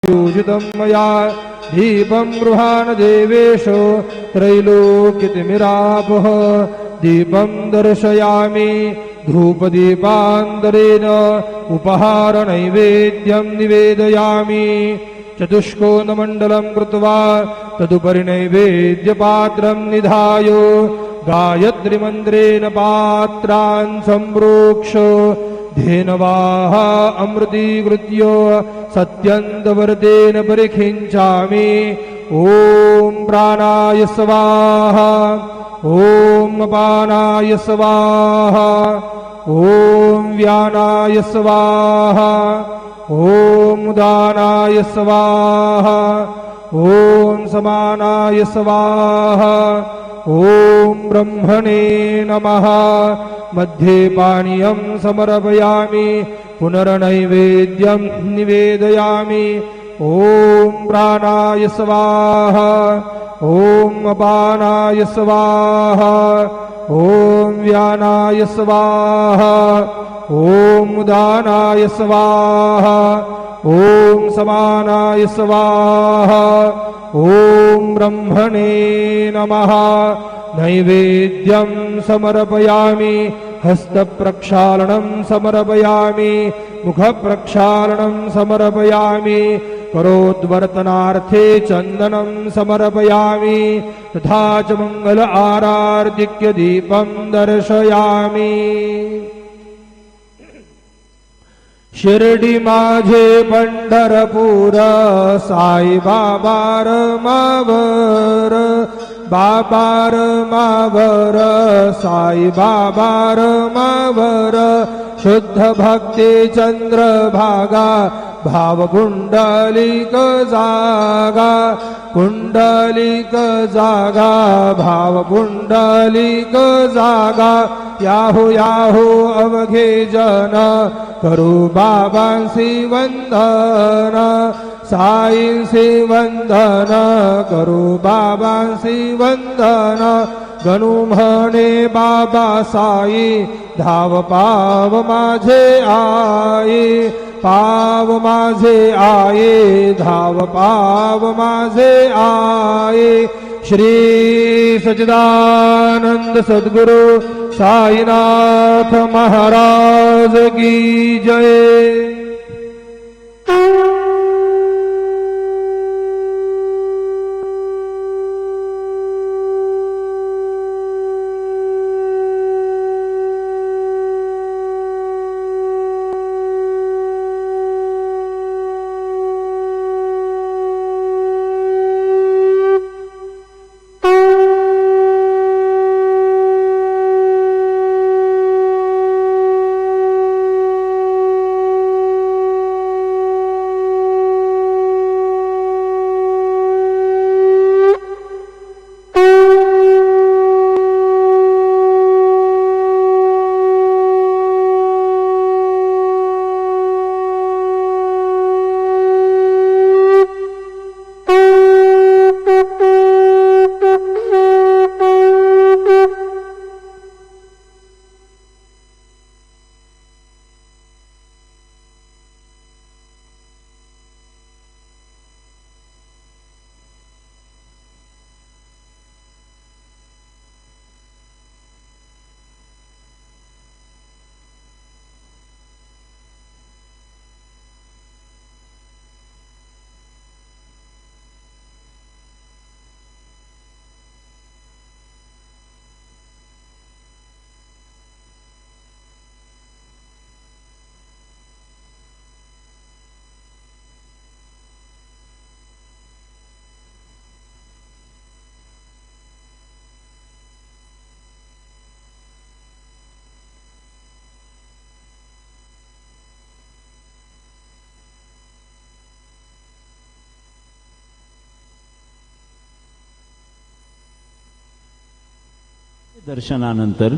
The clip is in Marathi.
योजितं मया दीपं गृहाण देवेश त्रैलोक्यतिमिरापः दीपं दर्शयामि धूपदीपान्तरेण उपहार नैवेद्यं निवेदयामि चतुष्कोणमण्डलं कृत्वा तदुपरि नैवेद्यपात्रं निधाय गायत्रीमन्त्रेण पात्रान् सम्प्रोक्ष धेनवाः अमृतीकृत्य सत्यन्तवर्तेन परिखिञ्चामि ॐ प्राणाय स्वाहा ॐ अपानाय स्वाहा ॐ व्यानाय स्वाहा ॐ उदानाय स्वाहा ॐ समानाय स्वाहा ॐ ब्रह्मणे नमः मध्ये पानीयं समर्पयामि पुनर्नैवेद्यं निवेदयामि ॐ प्राणाय स्वाहा ॐ अपानाय स्वाहा ॐ व्यानाय स्वाहा ॐ उदानाय स्वाहा ॐ समानाय स्वाहा ॐ ब्रह्मणे नमः नैवेद्यं समर्पयामि हस्तप्रक्षालनं समर्पयामि मुखप्रक्षालनं समर्पयामि करोद्वर्तनार्थे चन्दनं समर्पयामि तथा च मंगल आरार्तिक्य दीपं दर्शयामि शिर्डी माझे पंढरपूर साई बाबार मावर बाबार मावर साई बाबार मावर शुद्ध भक्ती चंद्रभागा भाव कुंडलिक जागा कुंडलिक जागा भाव कुंडलिक जागा याहू याहू अवघे जन करू बाबांसी वंदन साईंसी वंदन करू बाबांसी वंदन गणू म्हणे बाबा साई धाव पाव माझे आई पाव माझे आई धाव पाव माझे आई श्री सच्चिदानंद सद्गुरु साईनाथ महाराज की जय। दर्शनानंतर